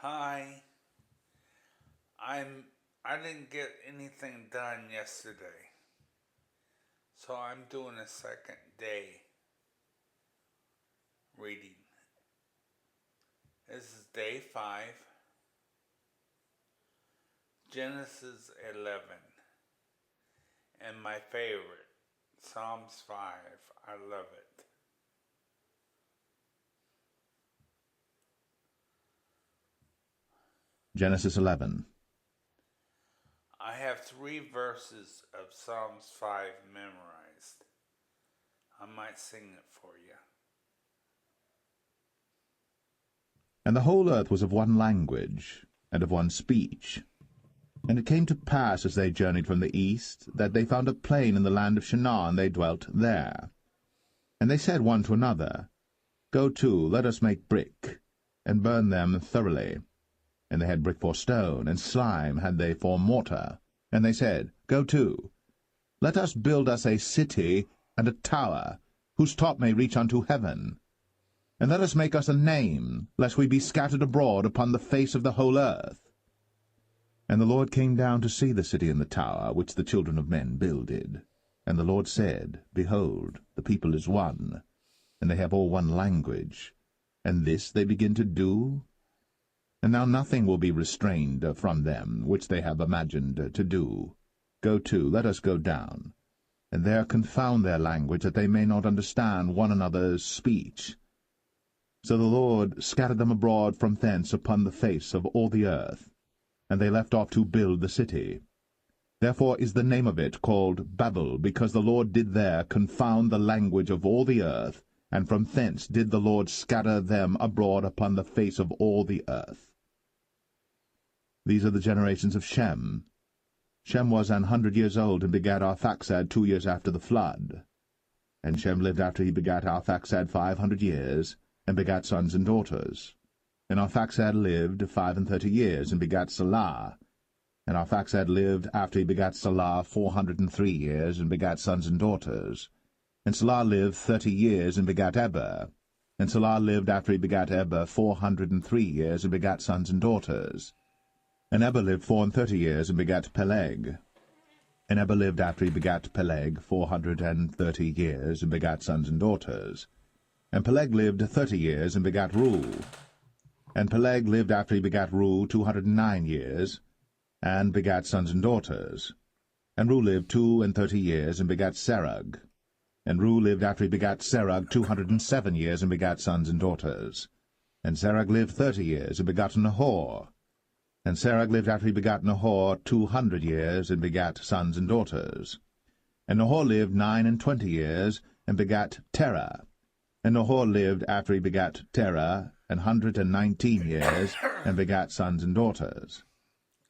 Hi. I'm I didn't get anything done yesterday. So I'm doing a second day reading. This is day 5, Genesis 11, and my favorite, Psalms 5. I love it. Genesis 11. I have 3 verses of Psalms 5 memorized. I might sing it for you. And the whole earth was of one language, and of one speech. And it came to pass, as they journeyed from the east, that they found a plain in the land of Shinar, and they dwelt there. And they said one to another, Go to, let us make brick, and burn them thoroughly. And they had brick for stone, and slime had they for mortar. And they said, Go to, let us build us a city and a tower, whose top may reach unto heaven. And let us make us a name, lest we be scattered abroad upon the face of the whole earth. And the Lord came down to see the city and the tower, which the children of men builded. And the Lord said, Behold, the people is one, and they have all one language. And this they begin to do? And now nothing will be restrained from them, which they have imagined to do. Go to, let us go down, and there confound their language, that they may not understand one another's speech. So the Lord scattered them abroad from thence upon the face of all the earth, and they left off to build the city. Therefore is the name of it called Babel, because the Lord did there confound the language of all the earth, and from thence did the Lord scatter them abroad upon the face of all the earth. These are the generations of Shem. Shem was 100 years old, and begat Arphaxad 2 years after the flood. And Shem lived after he begat Arphaxad 500 years, and begat sons and daughters. And Arphaxad lived 35 years, and begat Salah. And Arphaxad lived after he begat Salah 403 years, and begat sons and daughters. And Salah lived 30 years, and begat Eber. And Salah lived after he begat Eber 403 years, and begat sons and daughters. And Eber lived 34 years, and begat Peleg. And Eber lived after he begat Peleg 430 years, and begat sons and daughters. And Peleg lived 30 years, and begat Reu. And Peleg lived after he begat Reu 209 years, and begat sons and daughters. And Reu lived 32 years, and begat Serug. And Reu lived after he begat Serug 207 years, and begat sons and daughters. And Serug lived 30 years, and begat Nahor. And Serug lived after he begat Nahor 200 years, and begat sons and daughters. And Nahor lived 29 years, and begat Terah. And Nahor lived after he begat Terah 119 years, and begat sons and daughters.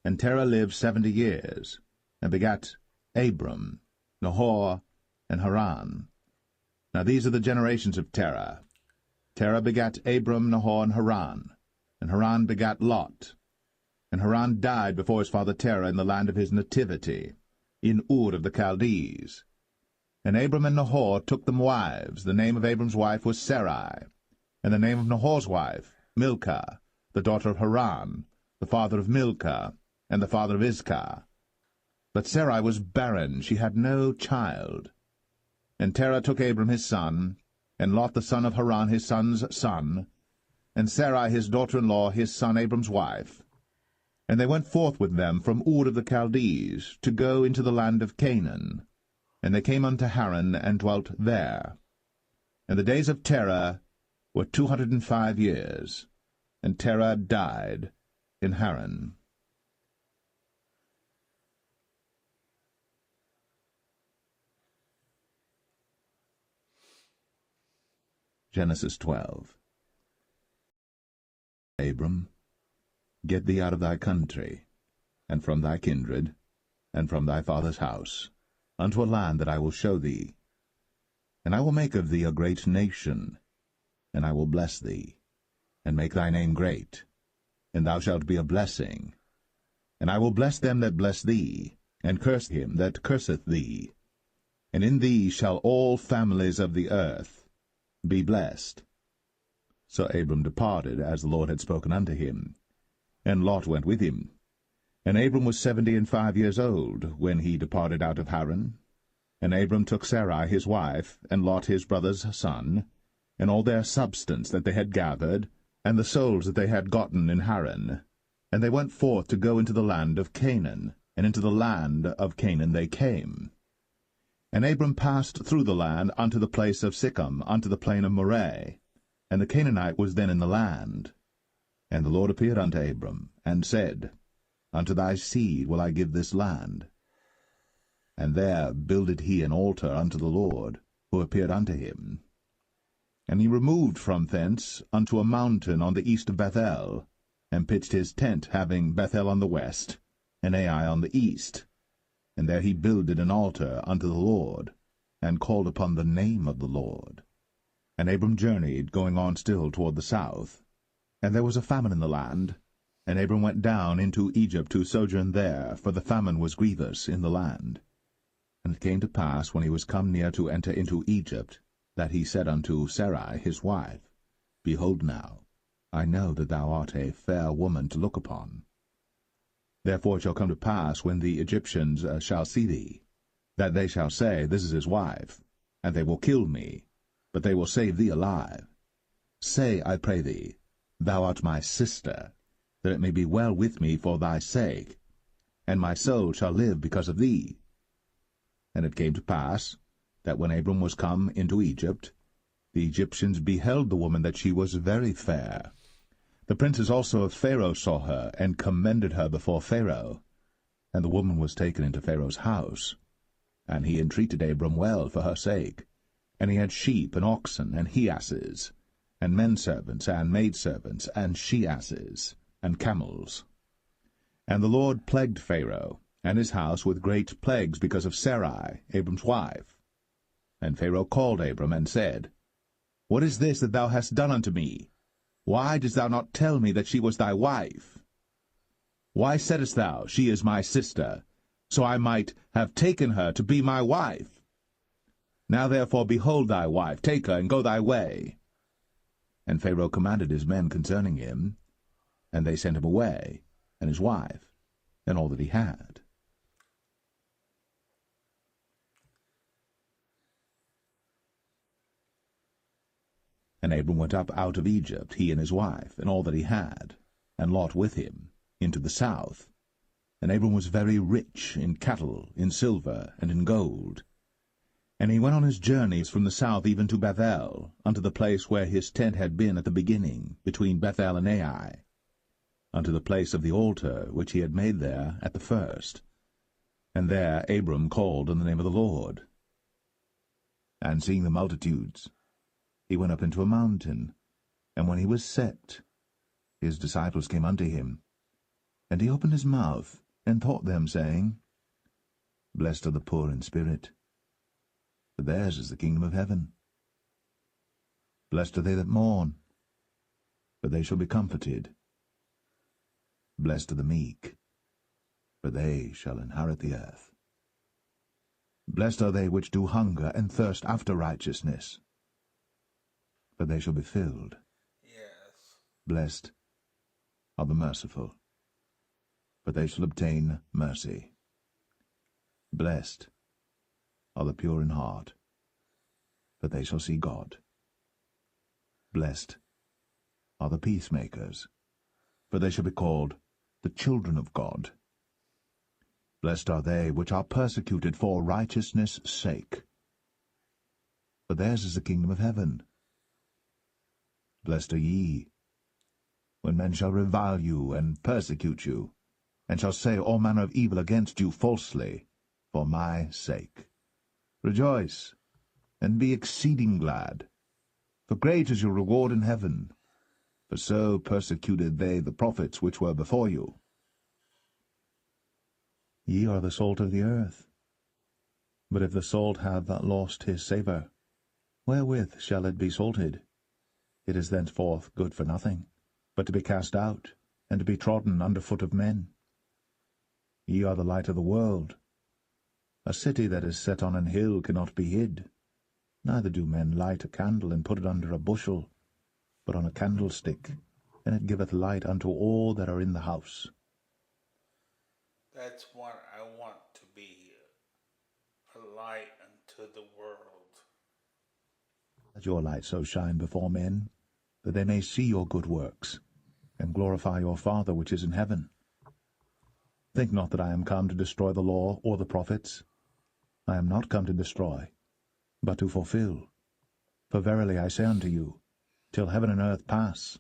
And Terah lived 70 years, and begat Abram, Nahor, and Haran. Now these are the generations of Terah. Terah begat Abram, Nahor, and Haran. And Haran begat Lot. And Haran died before his father Terah in the land of his nativity, in Ur of the Chaldees. And Abram and Nahor took them wives. The name of Abram's wife was Sarai, and the name of Nahor's wife, Milcah, the daughter of Haran, the father of Milcah, and the father of Iscah. But Sarai was barren, she had no child. And Terah took Abram his son, and Lot the son of Haran his son's son, and Sarai his daughter-in-law his son Abram's wife. And they went forth with them from Ur of the Chaldees, to go into the land of Canaan. And they came unto Haran, and dwelt there. And the days of Terah were 205 years, and Terah died in Haran. Genesis 12. Abram, get thee out of thy country, and from thy kindred, and from thy father's house, unto a land that I will show thee. And I will make of thee a great nation, and I will bless thee, and make thy name great, and thou shalt be a blessing. And I will bless them that bless thee, and curse him that curseth thee. And in thee shall all families of the earth be blessed. So Abram departed, as the Lord had spoken unto him. and Lot went with him. And Abram was 75 old when he departed out of Haran. And Abram took Sarai his wife, and Lot his brother's son, and all their substance that they had gathered, and the souls that they had gotten in Haran. And they went forth to go into the land of Canaan, and into the land of Canaan they came. And Abram passed through the land unto the place of Sichem, unto the plain of Moreh, and the Canaanite was then in the land. And the Lord appeared unto Abram, and said, Unto thy seed will I give this land. And there builded he an altar unto the Lord, who appeared unto him. And he removed from thence unto a mountain on the east of Bethel, and pitched his tent, having Bethel on the west, and Ai on the east. And there he builded an altar unto the Lord, and called upon the name of the Lord. And Abram journeyed, going on still toward the south. And there was a famine in the land, and Abram went down into Egypt to sojourn there, for the famine was grievous in the land. And it came to pass, when he was come near to enter into Egypt, that he said unto Sarai his wife, Behold now, I know that thou art a fair woman to look upon. Therefore it shall come to pass, when the Egyptians shall see thee, that they shall say, This is his wife, and they will kill me, but they will save thee alive. Say, I pray thee, Thou art my sister, that it may be well with me for thy sake, and my soul shall live because of thee. And it came to pass, that when Abram was come into Egypt, the Egyptians beheld the woman that she was very fair. The princes also of Pharaoh saw her, and commended her before Pharaoh. And the woman was taken into Pharaoh's house. And he entreated Abram well for her sake. And he had sheep, and oxen, and he-asses, and men-servants, and maidservants, and she-asses, and camels. And the Lord plagued Pharaoh and his house with great plagues because of Sarai, Abram's wife. And Pharaoh called Abram, and said, What is this that thou hast done unto me? Why didst thou not tell me that she was thy wife? Why saidst thou, She is my sister, so I might have taken her to be my wife? Now therefore behold thy wife, take her, and go thy way. And Pharaoh commanded his men concerning him, and they sent him away, and his wife, and all that he had. And Abram went up out of Egypt, he and his wife, and all that he had, and Lot with him, into the south. And Abram was very rich in cattle, in silver, and in gold. And he went on his journeys from the south even to Bethel, unto the place where his tent had been at the beginning, between Bethel and Ai, unto the place of the altar which he had made there at the first. And there Abram called on the name of the Lord. And seeing the multitudes, he went up into a mountain, and when he was set, his disciples came unto him. And he opened his mouth, and taught them, saying, Blessed are the poor in spirit, for theirs is the kingdom of heaven. Blessed are they that mourn, for they shall be comforted. Blessed are the meek, for they shall inherit the earth. Blessed are they which do hunger and thirst after righteousness, for they shall be filled. Yes. Blessed are the merciful, for they shall obtain mercy. Blessed are the pure in heart, for they shall see God. Blessed are the peacemakers, for they shall be called the children of God. Blessed are they which are persecuted for righteousness' sake, for theirs is the kingdom of heaven. Blessed are ye, when men shall revile you and persecute you, and shall say all manner of evil against you falsely, for my sake. Rejoice, and be exceeding glad, for great is your reward in heaven, for so persecuted they the prophets which were before you. Ye are the salt of the earth. But if the salt have lost his savour, wherewith shall it be salted? It is thenceforth good for nothing, but to be cast out, and to be trodden under foot of men. Ye are the light of the world. A city that is set on an hill cannot be hid. Neither do men light a candle and put it under a bushel, but on a candlestick, and it giveth light unto all that are in the house. That's what I want to be, a light unto the world. Let your light so shine before men, that they may see your good works, and glorify your Father which is in heaven. Think not that I am come to destroy the law or the prophets. I am not come to destroy, but to fulfill. For verily I say unto you, till heaven and earth pass,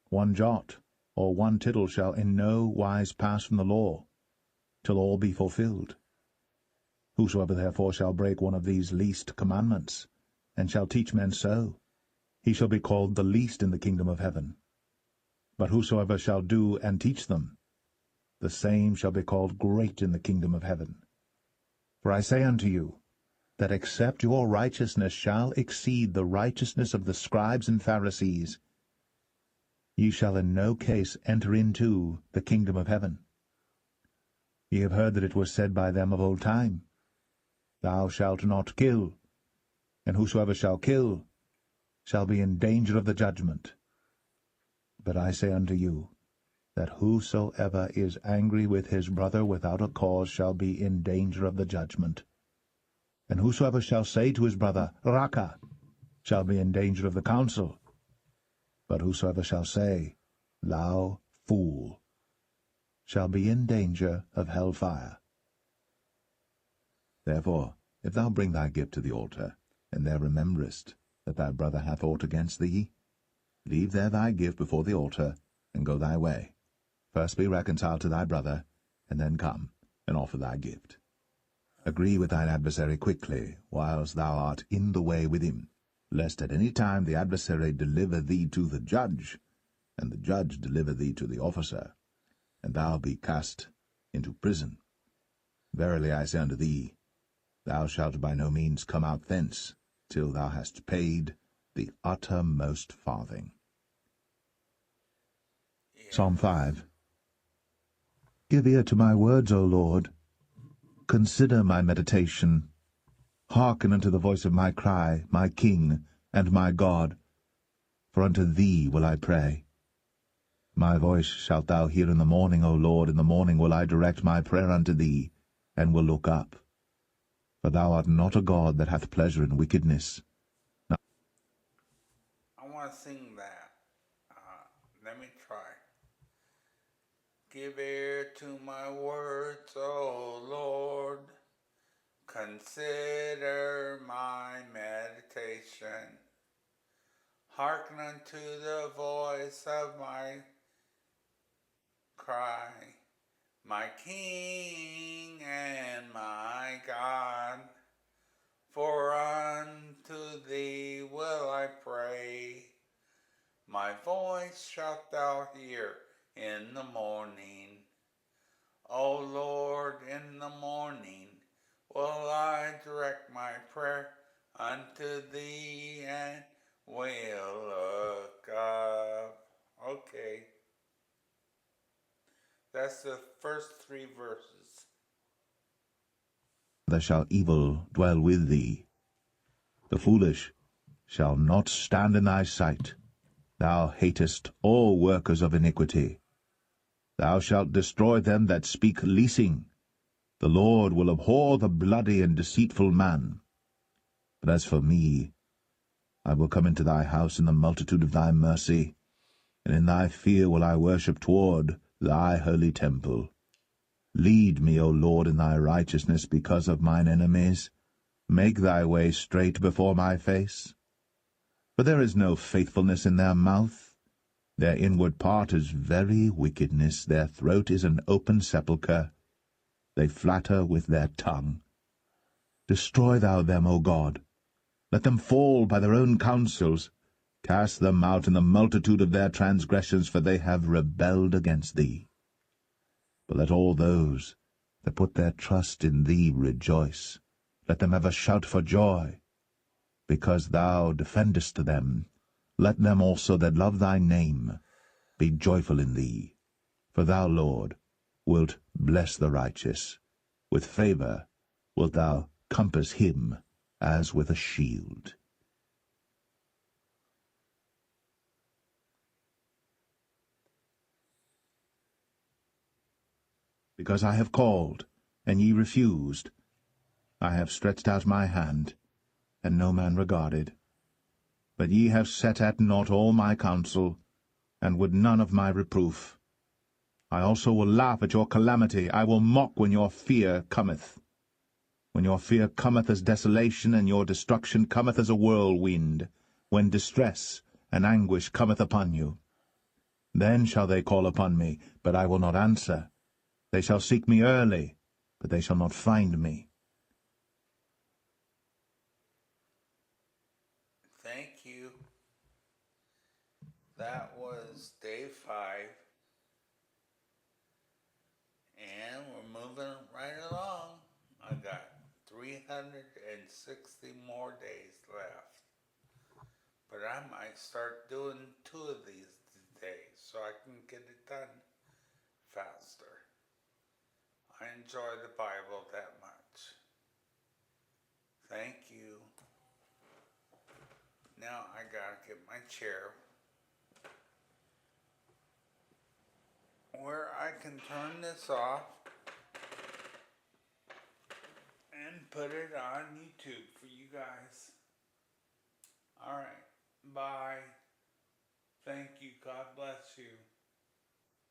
one jot or one tittle shall in no wise pass from the law, till all be fulfilled. Whosoever therefore shall break one of these least commandments, and shall teach men so, he shall be called the least in the kingdom of heaven. But whosoever shall do and teach them, the same shall be called great in the kingdom of heaven. For I say unto you, that except your righteousness shall exceed the righteousness of the scribes and Pharisees, ye shall in no case enter into the kingdom of heaven. Ye have heard that it was said by them of old time, Thou shalt not kill, and whosoever shall kill shall be in danger of the judgment. But I say unto you, that whosoever is angry with his brother without a cause shall be in danger of the judgment. And whosoever shall say to his brother, Raca, shall be in danger of the council. But whosoever shall say, Thou fool, shall be in danger of hell fire. Therefore, if thou bring thy gift to the altar, and there rememberest that thy brother hath aught against thee, leave there thy gift before the altar, and go thy way. First be reconciled to thy brother, and then come and offer thy gift. Agree with thine adversary quickly, whilst thou art in the way with him, lest at any time the adversary deliver thee to the judge, and the judge deliver thee to the officer, and thou be cast into prison. Verily I say unto thee, thou shalt by no means come out thence, till thou hast paid the uttermost farthing. Psalm 5. Give ear to my words, O Lord. Consider my meditation. Hearken unto the voice of my cry, my King and my God. For unto thee will I pray. My voice shalt thou hear in the morning, O Lord. In the morning will I direct my prayer unto thee, and will look up. For thou art not a God that hath pleasure in wickedness. I want to sing that. Let me try. Give ear to my words, O Lord. Consider my meditation. Hearken unto the voice of my cry, my King and my God. For unto thee will I pray. My voice shalt thou hear in the morning. O Lord, in the morning will I direct my prayer unto thee and will look up. Okay. That's the first 3 verses. There shall evil dwell with thee. The foolish shall not stand in thy sight. Thou hatest all workers of iniquity. Thou shalt destroy them that speak leasing. The Lord will abhor the bloody and deceitful man. But as for me, I will come into thy house in the multitude of thy mercy, and in thy fear will I worship toward thy holy temple. Lead me, O Lord, in thy righteousness because of mine enemies. Make thy way straight before my face. For there is no faithfulness in their mouth. Their inward part is very wickedness. Their throat is an open sepulchre. They flatter with their tongue. Destroy thou them, O God. Let them fall by their own counsels. Cast them out in the multitude of their transgressions, for they have rebelled against thee. But let all those that put their trust in thee rejoice. Let them ever shout for joy, because thou defendest them. Let them also that love thy name be joyful in thee. For thou, Lord, wilt bless the righteous. With favour wilt thou compass him as with a shield. because I have called, and ye refused. I have stretched out my hand, and no man regarded. But ye have set at naught all my counsel, and would none of my reproof. I also will laugh at your calamity, I will mock when your fear cometh. When your fear cometh as desolation, and your destruction cometh as a whirlwind, when distress and anguish cometh upon you. Then shall they call upon me, but I will not answer. They shall seek me early, but they shall not find me. Thank you. That was day 5. And we're moving right along. I got 360 more days left. But I might start doing 2 of these days so I can get it done faster. I enjoy the Bible that much. Thank you. Now I gotta get my chair where I can turn this off and put it on YouTube for you guys. Alright, bye. Thank you. God bless you.